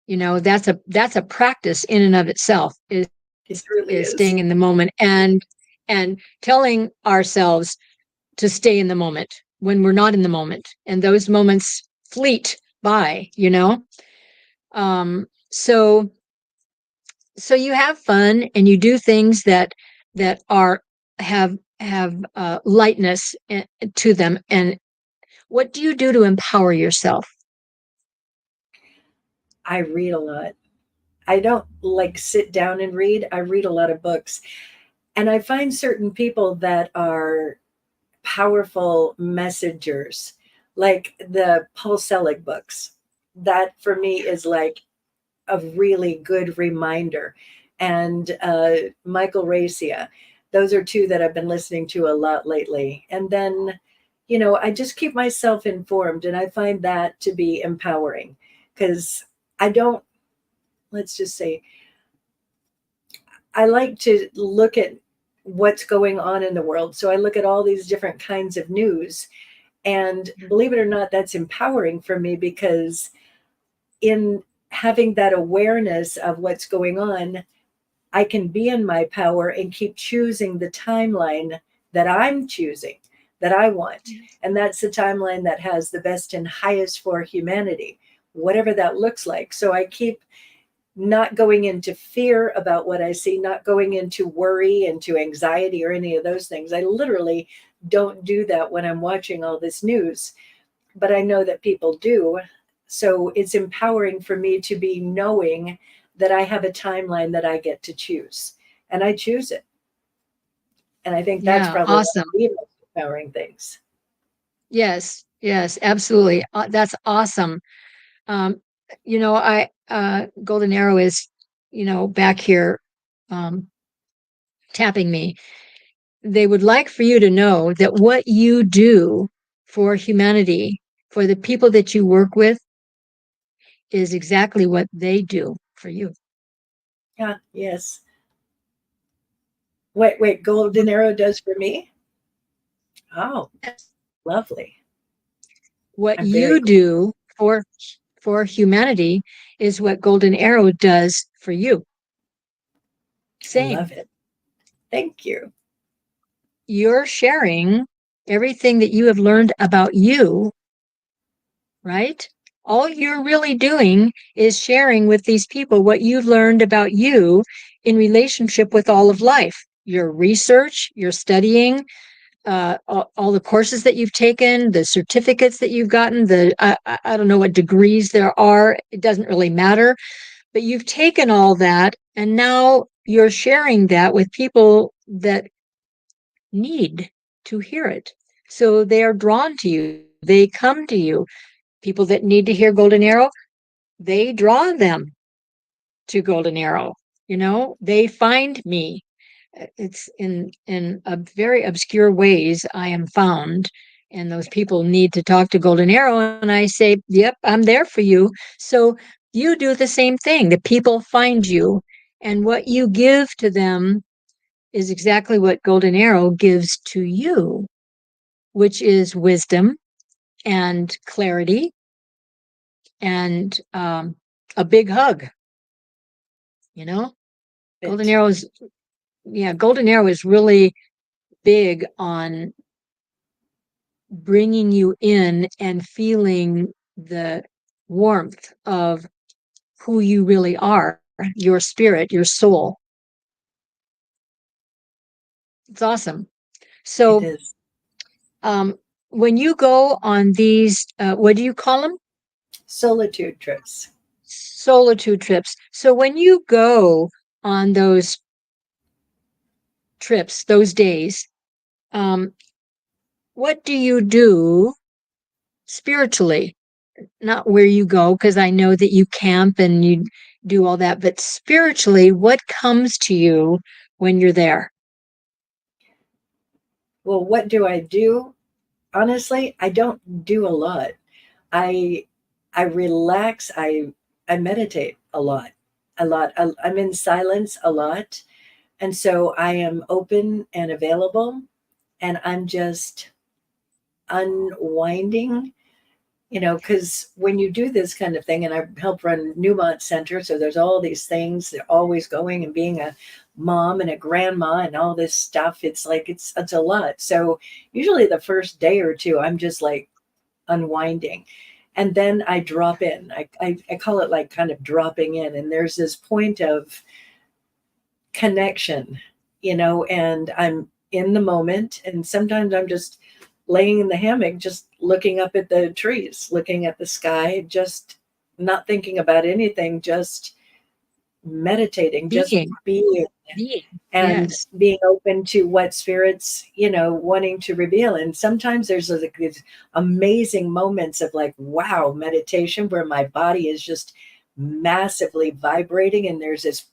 That's a practice in and of itself, It is really staying in the is. moment and telling ourselves to stay in the moment when we're not in the moment. And those moments fleet by. So you have fun and you do things that are have lightness to them. And what do you do to empower yourself? I read a lot. I don't like sit down and read. I read a lot of books. And I find certain people that are powerful messengers, like the Paul Selig books. That for me is like a really good reminder. And Michael Racia. Those are two that I've been listening to a lot lately. And then, I just keep myself informed, and I find that to be empowering, because I don't, let's just say, I like to look at what's going on in the world. So I look at all these different kinds of news. And believe it or not, that's empowering for me, because in having that awareness of what's going on, I can be in my power and keep choosing the timeline that I'm choosing, that I want. Yes. And that's the timeline that has the best and highest for humanity, whatever that looks like. So I keep not going into fear about what I see, not going into worry, into anxiety, or any of those things. I literally don't do that when I'm watching all this news, but I know that people do. So it's empowering for me to be knowing that I have a timeline that I get to choose, and I choose it. And I think that's Yeah, probably one awesome. of the most empowering things. Yes, yes, absolutely. That's awesome. Um, I Golden Arrow is, back here um, tapping me. They would like for you to know that what you do for humanity, for the people that you work with, is exactly what they do for you. Yeah, yes. Wait, Golden Arrow does for me? Oh, Yes. lovely. What I'm very you glad. do for humanity is what Golden Arrow does for you. I love Same. it. Thank you. You're sharing everything that you have learned about you, right? All you're really doing is sharing with these people what you've learned about you in relationship with all of life. Your research, your studying, all the courses that you've taken, the certificates that you've gotten, I don't know what degrees there are. It doesn't really matter, but you've taken all that and now you're sharing that with people that need to hear it. So they are drawn to you. They come to you. People that need to hear Golden Arrow, they draw them to Golden Arrow. They find me. It's in a very obscure ways I am found, and those people need to talk to Golden Arrow, and I say, "Yep, I'm there for you." So you do the same thing. The people find you, and what you give to them is exactly what Golden Arrow gives to you, which is wisdom and clarity and a big hug. You know, Golden It, Arrow is yeah, Golden Arrow is really big on bringing you in and feeling the warmth of who you really are, your spirit, your soul. It's awesome. it So, is. um, when you go on these, what do you call them? Solitude trips. Solitude trips. So, when you go on those trips, those days, what do you do spiritually? Not where you go, because I know that you camp and you do all that, but spiritually, what comes to you when you're there? Well, what do I do? Honestly, I don't do a lot. I I relax. I meditate a lot, a lot. I'm in silence a lot, and so I am open and available, and I'm just unwinding. Because when you do this kind of thing, and I help run Newmont Center, so there's all these things, they're always going, and being a mom and a grandma and all this stuff, it's like it's a lot. So usually the first day or two, I'm just like unwinding. And then I drop in. I call it like kind of dropping in. And there's this point of connection, and I'm in the moment. And sometimes I'm just laying in the hammock, just looking up at the trees, looking at the sky, just not thinking about anything, just meditating, just Being, being being. and Yes, being open to what spirits wanting to reveal. And sometimes there's like these amazing moments of like wow meditation where my body is just massively vibrating, and there's this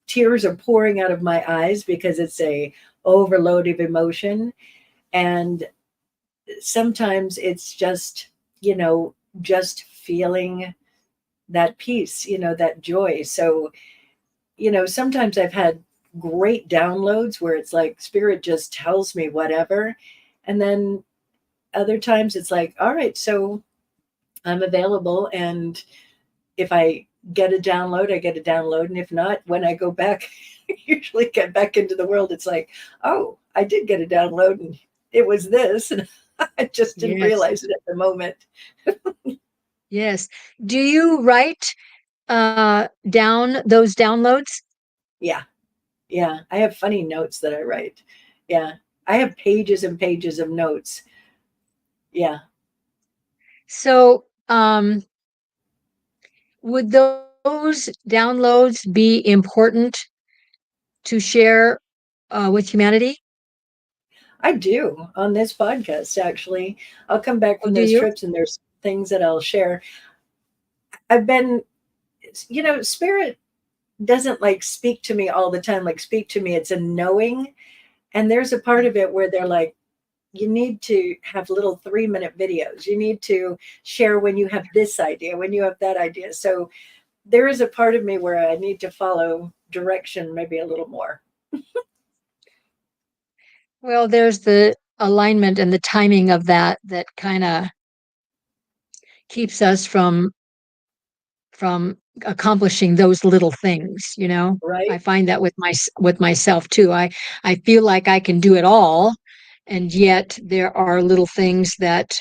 tears are pouring out of my eyes because it's a overload of emotion. And sometimes it's just just feeling that peace, that joy. So sometimes I've had great downloads where it's like spirit just tells me whatever. And then other times it's like, all right, so I'm available. And if I get a download, I get a download. And if not, when I go back, usually get back into the world, it's like, oh, I did get a download and it was this. And I just didn't yes, realize it at the moment. yes. Do you write down those downloads? Yeah. Yeah. I have funny notes that I write. Yeah. I have pages and pages of notes. Yeah. So, would those downloads be important to share with humanity? I do on this podcast, actually. I'll come back Oh, from do those you? trips and there's things that I'll share. I've been, spirit doesn't like speak to me all the time, like speak to me. It's a knowing. And there's a part of it where they're like, you need to have little 3-minute videos. You need to share when you have this idea, when you have that idea. So there is a part of me where I need to follow direction maybe a little more. Well, there's the alignment and the timing of that that kind of keeps us from accomplishing those little things, you know. I Right? find that with myself too. I feel like I can do it all, and yet there are little things that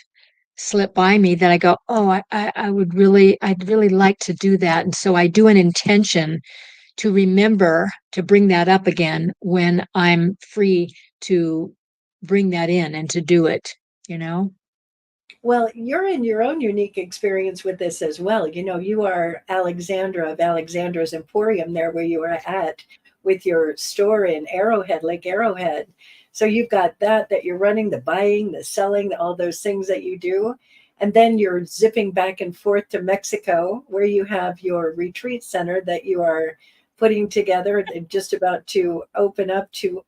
slip by me that I go, oh, I'd really like to do that. And so I do an intention to remember to bring that up again when I'm free to bring that in and to do it, you know? Well, you're in your own unique experience with this as well. You are Alexandra of Alexandra's Emporium, there where you are at with your store in Arrowhead, Lake Arrowhead. So you've got that you're running, the buying, the selling, all those things that you do. And then you're zipping back and forth to Mexico, where you have your retreat center that you are putting together and just about to open up to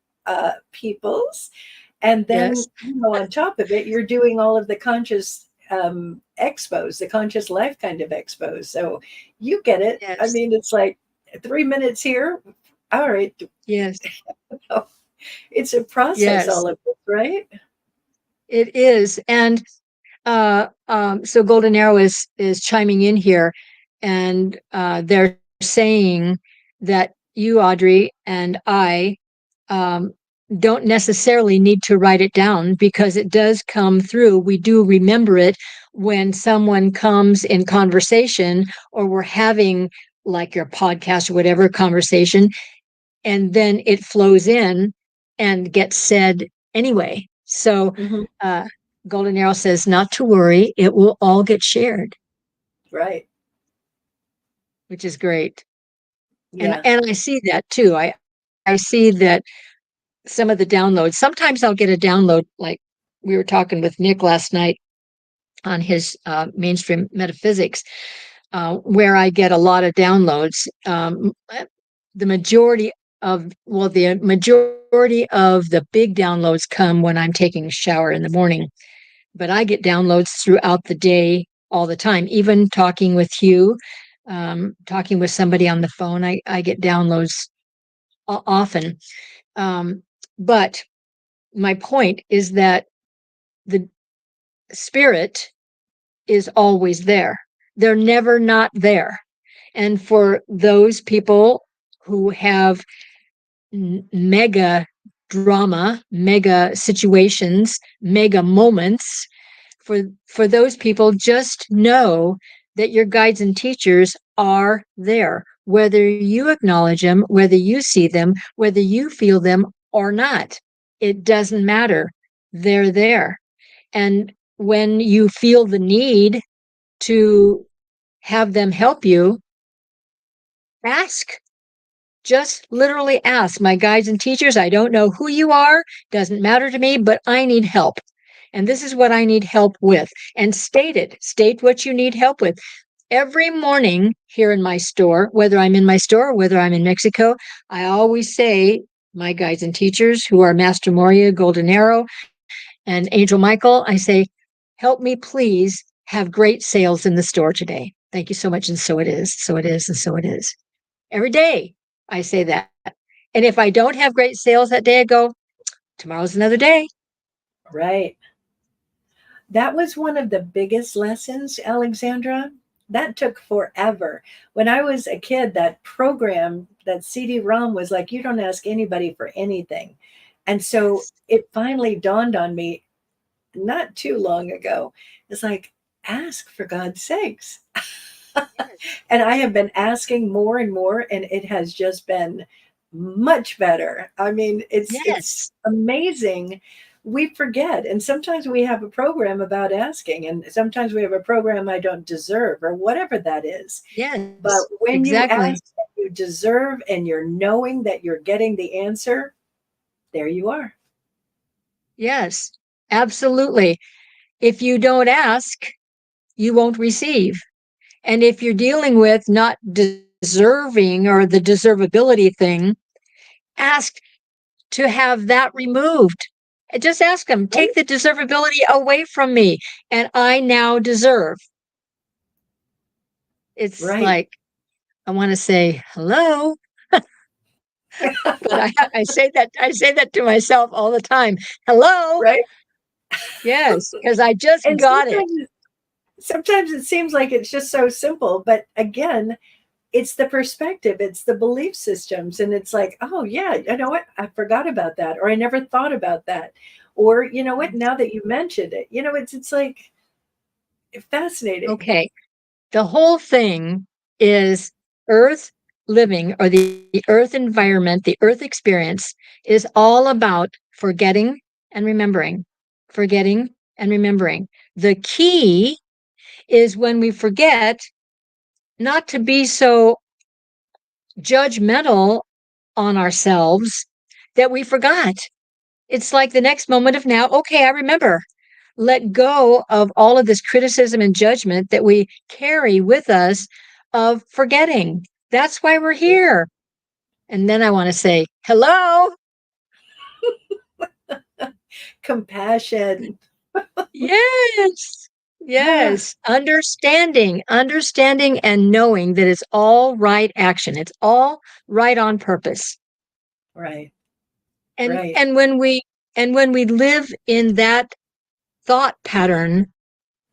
peoples. And then, Yes. on top of it, you're doing all of the conscious expos, the conscious life kind of expos. So you get it. I Yes. mean, it's like 3 minutes here. All right. Yes. It's a process, Yes. all of this, right? It is. And so Golden Arrow is chiming in here, and they're saying that you, Audrey, and I um, don't necessarily need to write it down because it does come through. We do remember it when someone comes in conversation or we're having like your podcast or whatever conversation, and then it flows in and gets said anyway. So Hmm. uh, Golden Arrow says, not to worry, it will all get shared, Right. which is great. And Yeah. and I see that too. I see that some of the downloads. Sometimes I'll get a download like we were talking with Nick last night on his mainstream metaphysics, where I get a lot of downloads. The majority of the big downloads come when I'm taking a shower in the morning, but I get downloads throughout the day all the time. Even talking with you, talking with somebody on the phone, I get downloads often. But my point is that the spirit is always there. They're never not there. And for those people who have mega drama, mega situations, mega moments, for those people, just know that your guides and teachers are there, whether you acknowledge them, whether you see them, whether you feel them or not. It doesn't matter. They're there. And when you feel the need to have them help you, ask. Just literally ask. My guides and teachers, I don't know who you are, doesn't matter to me, but I need help. And this is what I need help with. And state it. State what you need help with. Every morning here in my store, whether I'm in my store or whether I'm in Mexico, I always say, my guides and teachers, who are Master Moria, Golden Arrow, and Angel Michael, I say, help me please have great sales in the store today. Thank you so much. And so it is, so it is, and so it is. Every day I say that. And if I don't have great sales that day, I go, tomorrow's another day. Right. That was one of the biggest lessons, Alexandra. That took forever. When I was a kid, that program, that CD-ROM was like, you don't ask anybody for anything. And so it finally dawned on me not too long ago. It's like, ask for God's sakes. And I have been asking more and more, and it has just been much better. I mean, it's Yes. amazing. We forget, and sometimes we have a program about asking, and sometimes we have a program I don't deserve, or whatever that is. But Yes. when you Exactly. ask that you deserve, and you're knowing that you're getting the answer, there you are. Yes. Absolutely. If you don't ask, you won't receive. And if you're dealing with not deserving or the deservability thing, ask to have that removed. Just ask them, Right. take the deservability away from me, and I now deserve. It's Right. like, I want to say hello, but I say that to myself all the time. Hello. Right. Yes, because I just And got it. sometimes it seems like it's just so simple, but again, it's the perspective, it's the belief systems, and it's like, oh yeah, you know what, I forgot about that, or I never thought about that, or you know what, now that you mentioned it, it's like fascinating. Okay. The whole thing is earth living, or the earth environment, the earth experience is all about forgetting and remembering, forgetting and remembering. The key is when we forget, not to be so judgmental on ourselves that we forgot. It's like the next moment of now, okay, I remember. Let go of all of this criticism and judgment that we carry with us of forgetting. That's why we're here. And then I want to say, hello. Compassion. Yes. Ah, Yes. Understanding and knowing that it's all right action. It's all right on purpose. right, And right. and when we live in that thought pattern,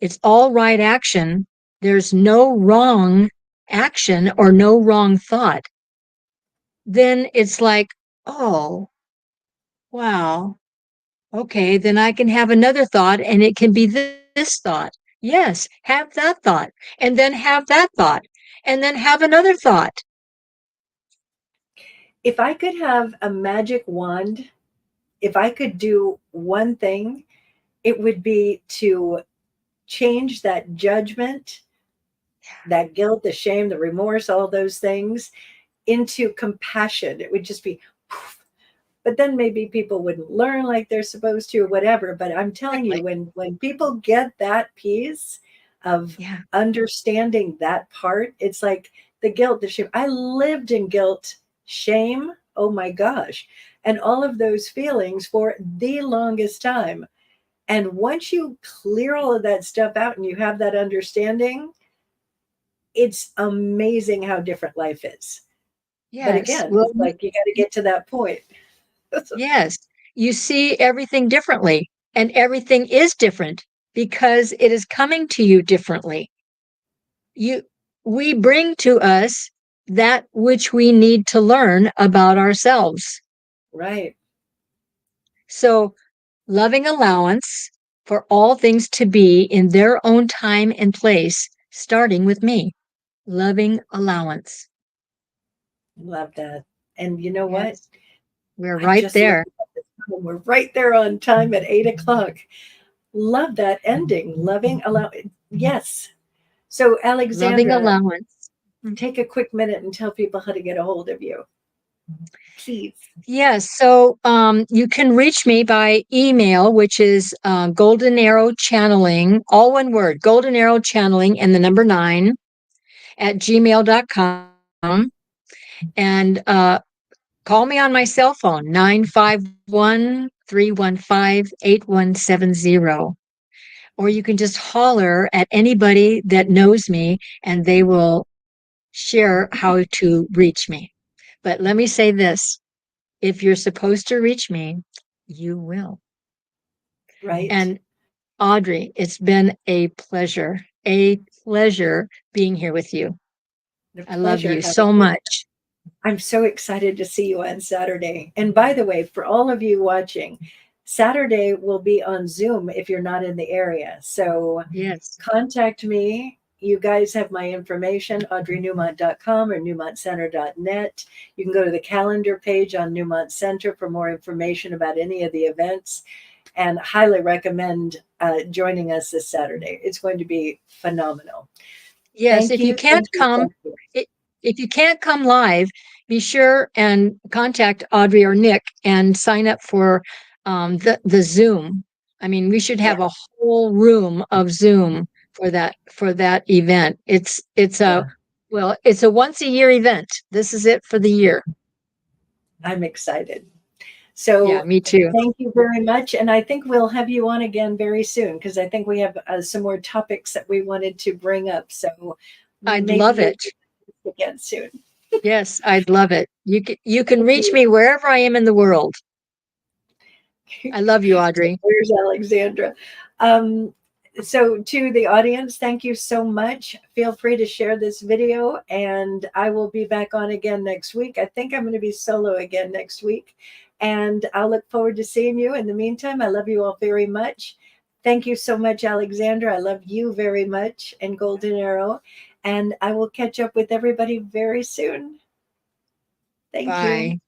it's all right action. There's no wrong action or no wrong thought. Then it's like, oh, wow. Okay, then I can have another thought and it can be this thought. Yes, have that thought and then have that thought and then have another thought. If I could have a magic wand, if I could do one thing, it would be to change that judgment, that guilt, the shame, the remorse, all those things into compassion. It would just be poof, but then maybe people wouldn't learn like they're supposed to or whatever. But I'm telling you, Exactly. when people get that piece of Yeah. understanding that part, it's like the guilt, the shame. I lived in guilt, shame, oh my gosh, and all of those feelings for the longest time. And once you clear all of that stuff out and you have that understanding, it's amazing how different life is. But Yes. again, Well, it's like you got to get to that point. yes. You see everything differently, and everything is different because it is coming to you differently. You, we bring to us that which we need to learn about ourselves. Right. So, loving allowance for all things to be in their own time and place, starting with me. Loving allowance. Love that. And you know what? Yes, we're I right just looked there. at the time. We're right there on time at 8 o'clock. Love that ending. Loving allow. Yes. So Loving Alexandra, allowance. take a quick minute and tell people how to get a hold of you, please. Yes, so you can reach me by email, which is Golden Arrow Channeling, all one word, Golden Arrow Channeling and the number 9 at gmail.com. And call me on my cell phone, 951-315-8170. Or you can just holler at anybody that knows me and they will share how to reach me. But let me say this. If you're supposed to reach me, you will. Right. And Audrey, it's been a pleasure being here with you. The I love pleasure you having so you. much. I'm so excited to see you on Saturday. And by the way, for all of you watching, Saturday will be on Zoom if you're not in the area. So Yes. contact me. You guys have my information, audreynewmont.com or newmontcenter.net. You can go to the calendar page on Newmont Center for more information about any of the events, and highly recommend joining us this Saturday. It's going to be phenomenal. Yes, Thank if you you. can't Thank you. come, Thank you. i- if you can't come live, be sure and contact Audrey or Nick and sign up for the Zoom. I mean, we should Yeah. have a whole room of Zoom for that event. It's a Yeah. well, it's a once a year event. This is it for the year. I'm excited. Yeah, So me too. thank you very much. And I think we'll have you on again very soon because I think we have some more topics that we wanted to bring up. So I'd maybe love you'll it. do this again soon. Yes, I'd love it. You can Thank reach you. me wherever I am in the world. I love you, So Audrey. where's Alexandra? Um, so to the audience, thank you so much. Feel free to share this video and I will be back on again next week. I think I'm going to be solo again next week. And I'll look forward to seeing you. In the meantime, I love you all very much. Thank you so much, Alexandra. I love you very much and Golden Arrow. And I will catch up with everybody very soon. Thank you. Bye.